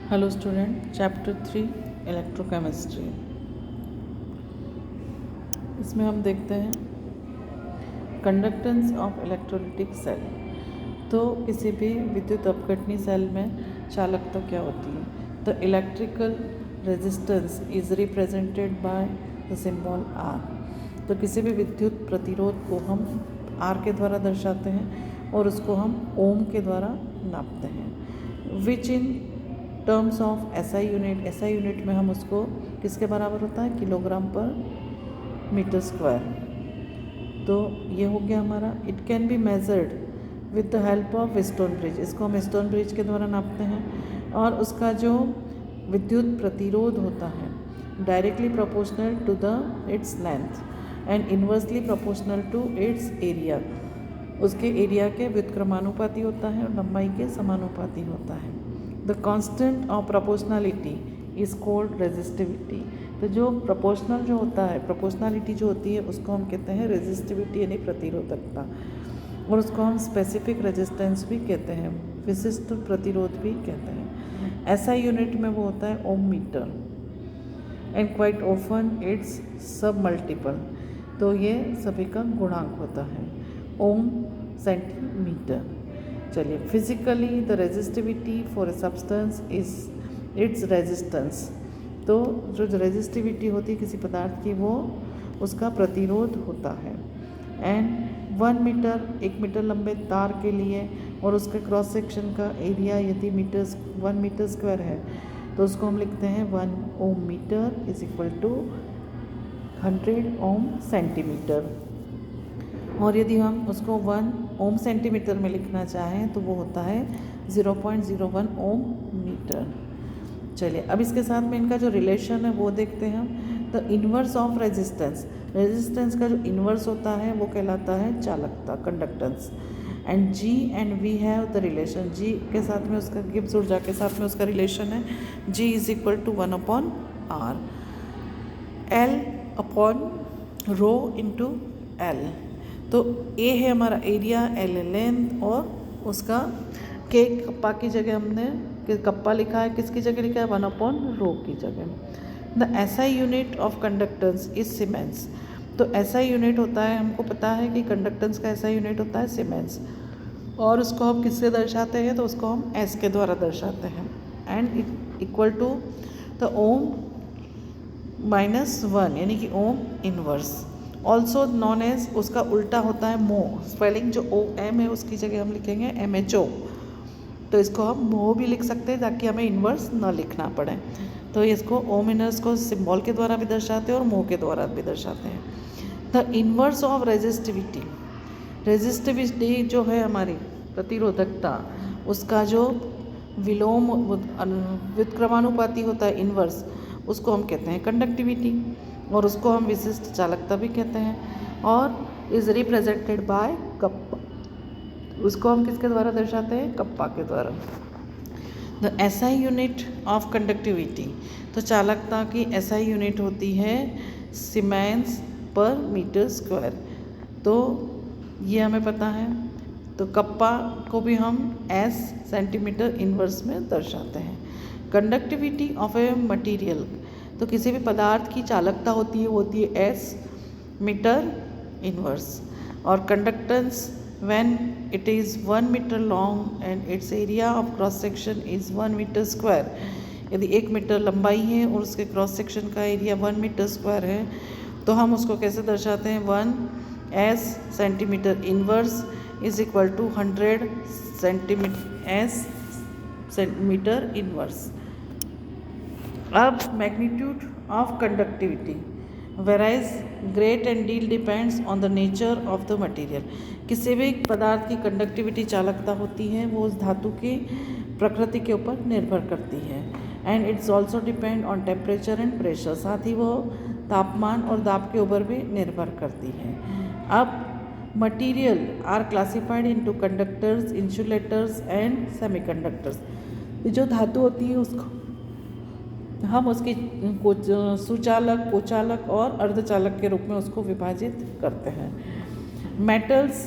Hello student, chapter 3 electrochemistry. इसमें हम देखते हैं कंडक्टेंस ऑफ इलेक्ट्रोलिटिक सेल। तो किसी भी विद्युत अपघटनी सेल में चालकता क्या होती है? तो electrical resistance is represented by the symbol R. तो किसी भी विद्युत प्रतिरोध को हम आर के द्वारा दर्शाते हैं और उसको हम ओम के द्वारा नापते हैं। Which in terms of SI unit, SI unit में हम उसको किसके बराबर होता है? किलोग्राम पर मीटर स्क्वायर। तो ये हो गया हमारा। It can be measured with the help of stone bridge. इसको हम स्टोन ब्रिज के द्वारा नापते हैं। और उसका जो विद्युत प्रतिरोध होता है directly proportional to the its length and inversely proportional to its area. उसके एरिया के व्युत्क्रमानुपाती होता है और लंबाई के समानुपाती होता है। The constant of proportionality is called resistivity. तो जो प्रोपोर्शनल जो होता है, प्रोपोर्शनलिटी जो होती है उसको हम कहते हैं रेजिस्टिविटी यानी प्रतिरोधकता। और उसको हम स्पेसिफिक रेजिस्टेंस भी कहते हैं, विशिष्ट प्रतिरोध भी कहते हैं। ऐसा यूनिट में वो होता है ohm meter and quite often it's sub multiple. तो ये सभी का गुणांक होता है ओम सेंटीमीटर। चलिए, physically the resistivity for a substance is its resistance. तो जो रेजिस्टिविटी होती है किसी पदार्थ की वो उसका प्रतिरोध होता है। एंड 1 मीटर, 1 मीटर लंबे तार के लिए और उसके क्रॉस सेक्शन का एरिया यदि 1 मीटर स्क्वायर है तो उसको हम लिखते हैं 1 ohm meter is equal to 100 ohm centimeter. और यदि हम उसको 1 ओम सेंटीमीटर में लिखना चाहें तो वो होता है 0.01 ओम मीटर। चलिए, अब इसके साथ में इनका जो रिलेशन है वो देखते हैं हम। The inverse of resistance, resistance का जो इन्वर्स होता है वो कहलाता है चालकता, conductance. And G and we have the relation, G के साथ में उसका गिब्स ऊर्जा के साथ में उसका रिलेशन है G is equal to 1/r, L upon rho into L. तो ए है हमारा एरिया, एल है लेंथ, और उसका के कप्पा की जगह हमने कप्पा लिखा है, किसकी जगह लिखा है? 1/रो की जगह। The SI unit of conductance is siemens. तो एसआई यूनिट होता है, हमको पता है कि कंडक्टेंस का एसआई यूनिट होता है सीमेंस। और उसको हम किससे दर्शाते हैं? तो उसको हम एस के द्वारा दर्शाते हैं। And equal to the ohm -1 यानी कि ohm inverse, also known as, उसका उल्टा होता है मो। स्पेलिंग जो ओ एम है उसकी जगह हम लिखेंगे MHO। तो इसको हम मो भी लिख सकते हैं ताकि हमें इन्वर्स ना लिखना पड़े। तो इसको ओम इनवर्स को सिंबल के द्वारा भी दर्शाते हैं और मो के द्वारा भी दर्शाते हैं। The inverse of resistivity, resistivity जो है हमारी प्रतिरोधकता, उसका जो विलोम व्युत्क्रमानुपाती होता है इन्वर्स, उसको हम कहते हैं कंडक्टिविटी और उसको हम विशिष्ट चालकता भी कहते हैं। और इज रिप्रेजेंटेड बाय कप्पा, उसको हम किसके द्वारा दर्शाते हैं? कप्पा के द्वारा। The SI unit of conductivity, तो चालकता की एसआई यूनिट होती है सीमेंस पर मीटर स्क्वायर। तो ये हमें पता है। तो कप्पा को भी हम एस सेंटीमीटर इनवर्स में दर्शाते हैं। कंडक्टिविटी ऑफ ए मटेरियल, तो किसी भी पदार्थ की चालकता होती है वो होती है एस मीटर इनवर्स। और conductance when it is 1 meter long and its area of cross section is 1 meter square, यदि 1 मीटर लंबाई है और उसके क्रॉस सेक्शन का एरिया 1 मीटर स्क्वायर है तो हम उसको कैसे दर्शाते हैं? 1 S centimeter inverse is equal to 100 centimeter S centimeter inverse. अब magnitude of conductivity varies great and deal depends on the nature of the material. किसी भी पदार्थ की कंडक्टिविटी चालकता होती है वो उस धातु की प्रकृति के ऊपर निर्भर करती है। And it's also depend on temperature and pressure, साथ ही वो तापमान और दाब के ऊपर भी निर्भर करती है। अब material are classified into conductors, insulators and semiconductors. जो धातु होती है उसको हम उसकी सुचालक, कोचालक और अर्धचालक के रूप में उसको विभाजित करते हैं। मेटल्स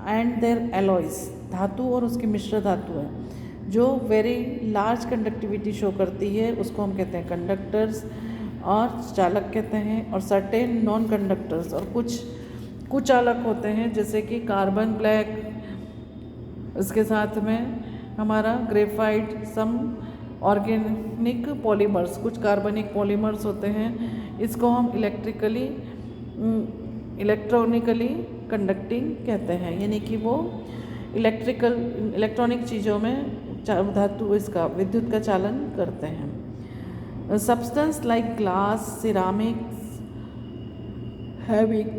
एंड देयर एलॉयज, धातु और उसकी मिश्र धातु है। जो वेरी लार्ज कंडक्टिविटी शो करती है उसको हम कहते हैं कंडक्टर्स और चालक कहते हैं। और सर्टेन नॉन कंडक्टर्स और कुछ चालक होते हैं जैसे कि कार्बन ब्लैक, इसके साथ में हमारा ग्रेफाइट, सम ऑर्गेनिक पॉलीमर्स, कुछ कार्बनिक पॉलीमर्स होते हैं, इसको हम इलेक्ट्रॉनिकली कंडक्टिंग कहते हैं, यानी कि वो इलेक्ट्रॉनिक चीज़ों में धातु इसका विद्युत का चालन करते हैं। Substance like glass, ceramics having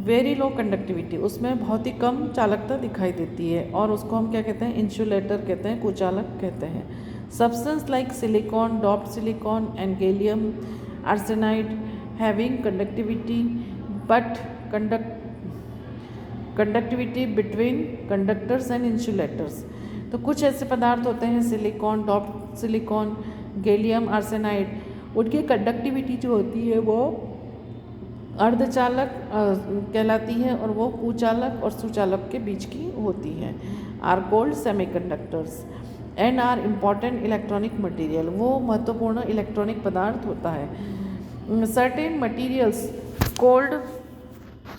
very low conductivity, उसमें बहुत ही कम चालकता दिखाई देती है और उसको हम क्या कहते हैं, इंसुलेटर कहते हैं, कुचालक कहते हैं। Substance like silicon, doped silicon and gallium arsenide having conductivity but conductivity between conductors and insulators. तो कुछ ऐसे पदार्थ होते हैं silicon, doped silicon, gallium arsenide, उनकी कंडक्टिविटी जो होती है वो अर्धचालक कहलाती है और वो कुचालक और सुचालक के बीच की होती है। Are called semiconductors and are important electronic material, वो महत्वपूर्ण इलेक्ट्रॉनिक पदार्थ होता है। Certain materials called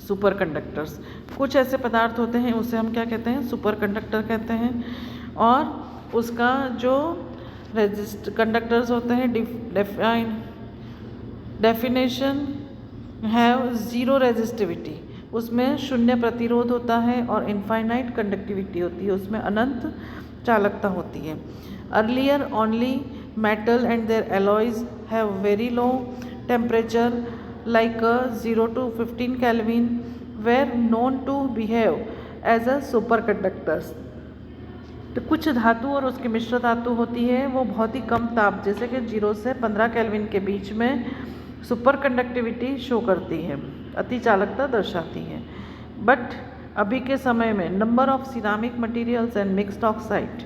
superconductors, कुछ ऐसे पदार्थ होते हैं उसे हम क्या कहते हैं, सुपर कंडक्टर कहते हैं। और उसका जो कंडक्टर्स होते हैं डेफिनेशन हैव ज़ीरो रेजिस्टिविटी, उसमें शून्य प्रतिरोध होता है और इनफाइनाइट कंडक्टिविटी होती है, उसमें अनंत चालकता होती है। Earlier only metal and their alloys have very low temperature like 0 to 15 Kelvin were known to behave as a superconductors. तो कुछ धातु और उसकी मिश्र धातु होती है वो बहुत ही कम ताप जैसे कि 0 से 15 केल्विन के बीच में सुपर कंडक्टिविटी शो करती है, अति चालकता दर्शाती है। बट अभी के समय में number of ceramic materials and mixed oxide,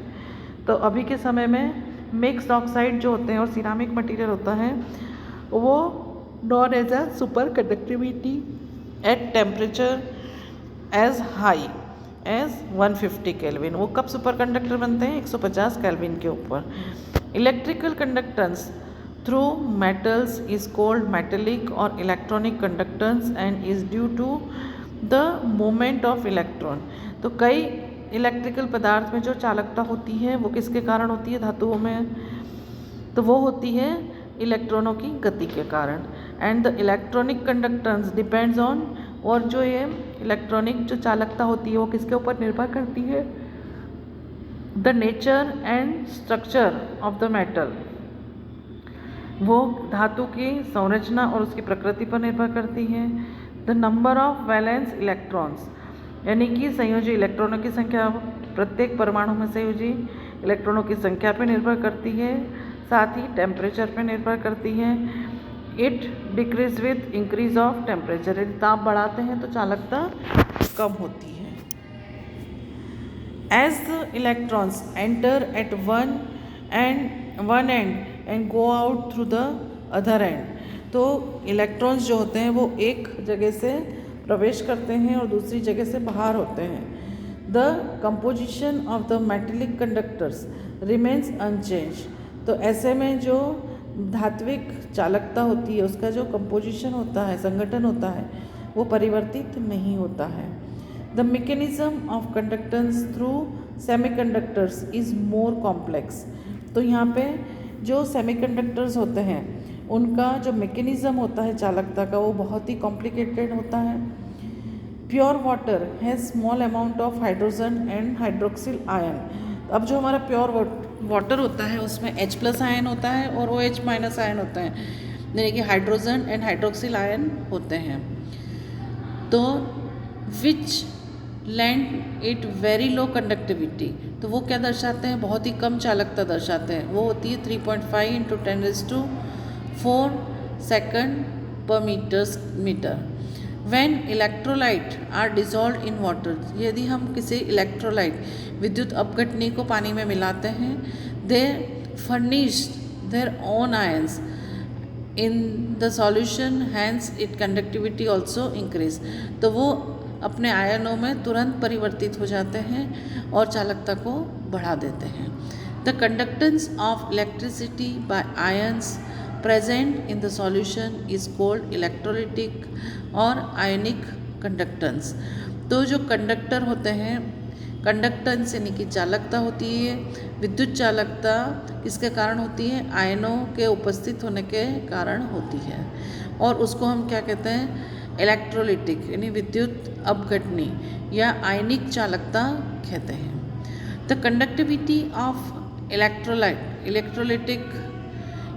तो अभी के समय में मिक्स्ड ऑक्साइड जो होते हैं और सिरामिक मटेरियल होता है वो known as a super conductivity at temperature as high as 150 kelvin. वो कब सुपर कंडक्टर बनते हैं, 150 केल्विन के ऊपर। Electrical conductance through metals is called metallic और electronic conductance and is due to the movement of electron. तो कई electrical पदार्थ में जो चालकता होती है वो किसके कारण होती है धातुओं में, तो वो होती है इलेक्ट्रॉनों की गति के कारण। And the electronic conductance depends on, और जो ये इलेक्ट्रॉनिक जो चालकता होती है वो किसके ऊपर निर्भर करती है, the nature and structure of the metal, वो धातु की संरचना और उसकी प्रकृति पर निर्भर करती है। The number of valence electrons, यानी कि संयोजी इलेक्ट्रॉनों की संख्या प्रत्येक परमाणु में संयोजी इलेक्ट्रॉनों की संख्या पर निर्भर करती है, साथ ही टेम्परेचर पर निर्भर करती है। It decrease with increase of temperature, यदि ताप बढ़ाते हैं तो चालकता कम होती है। As the electrons enter at one end and go out through the other end, तो इलेक्ट्रॉन्स जो होते हैं वो एक जगह से प्रवेश करते हैं और दूसरी जगह से बाहर होते हैं। The composition of the metallic conductors remains unchange, तो ऐसे में जो धात्विक चालकता होती है उसका जो कंपोजिशन होता है, संगठन होता है, वो परिवर्तित नहीं होता है। The mechanism of conductance through semiconductors is more complex, तो यहाँ पे जो सेमीकंडक्टर्स होते हैं उनका जो मैकेनिज्म होता है चालकता का वो बहुत ही कॉम्प्लिकेटेड होता है। Pure water has small amount of hydrogen and hydroxyl ion, अब जो हमारा प्योर वाटर होता है उसमें H+ आयन होता है और OH- आयन होता है, यानी कि हाइड्रोजन एंड हाइड्रोक्सिल आयन होते हैं। तो which land it very low conductivity, तो वो क्या दर्शाते हैं, बहुत ही कम चालकता दर्शाते हैं। वो होती है 3.5 × 10⁴ सेकंड पर meter. When electrolyte are dissolve in water, यदि हम किसी इलेक्ट्रोलाइट विद्युत अपघटनी को पानी में मिलाते हैं, they furnish their own ions in the solution, hence it conductivity also increase, तो वो अपने आयनों में तुरंत परिवर्तित हो जाते हैं और चालकता को बढ़ा देते हैं। The conductance of electricity bye ions present in the solution is called electrolytic और आयनिक कंडक्टेंस। तो जो कंडक्टर होते हैं, कंडक्टेंस यानी कि चालकता होती है, विद्युत चालकता किसके कारण होती है? आयनों के उपस्थित होने के कारण होती है, और उसको हम क्या कहते हैं? इलेक्ट्रोलिटिक यानी विद्युत अपघटनी या आयनिक चालकता कहते हैं। द कंडक्टिविटी ऑफ इलेक्ट्रोलिटिक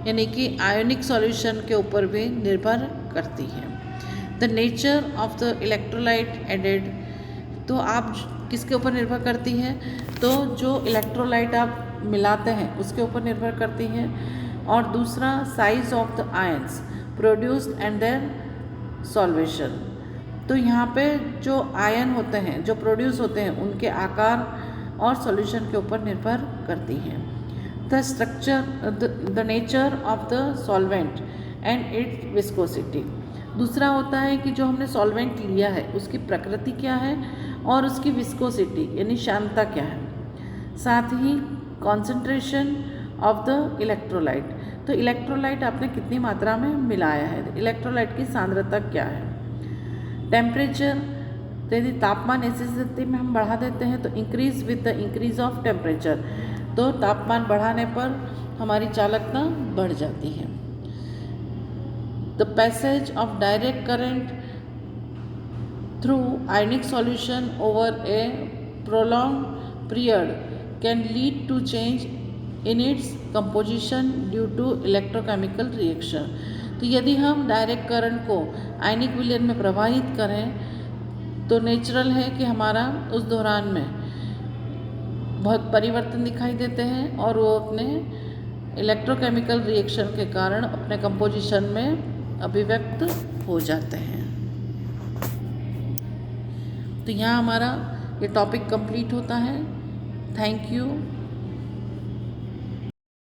यानी कि आयोनिक सॉल्यूशन के ऊपर भी निर्भर करती है। The nature of the electrolyte added, तो आप किसके ऊपर निर्भर करती है? तो जो इलेक्ट्रोलाइट आप मिलाते हैं उसके ऊपर निर्भर करती है। और दूसरा size of the ions produced and their solvation, तो यहाँ पे जो आयन होते हैं जो प्रोड्यूस होते हैं उनके आकार और सॉल्यूशन के ऊपर निर्भर करती हैं। The structure the nature of the solvent and it's viscosity, दूसरा होता है कि जो हमने सॉल्वेंट लिया है उसकी प्रकृति क्या है और उसकी विस्कोसिटी यानी श्यानता क्या है। साथ ही कॉन्सेंट्रेशन ऑफ द इलेक्ट्रोलाइट, तो इलेक्ट्रोलाइट आपने कितनी मात्रा में मिलाया है, इलेक्ट्रोलाइट की सांद्रता क्या है। टेम्परेचर, तो यदि तापमान ऐसी स्थिति में हम बढ़ा देते हैं तो increase with the increase of temperature, तो तापमान बढ़ाने पर हमारी चालकता बढ़ जाती है। The passage of direct current through ionic solution over a prolong period can lead to change in its composition due to electrochemical reaction, तो यदि हम डायरेक्ट करंट को आयनिक विलयन में प्रवाहित करें तो नेचुरल है कि हमारा उस दौरान में बहुत परिवर्तन दिखाई देते हैं और वो अपने इलेक्ट्रोकेमिकल रिएक्शन के कारण अपने कंपोजिशन में अभिव्यक्त हो जाते हैं। तो यहाँ हमारा ये टॉपिक कंप्लीट होता है। Thank you.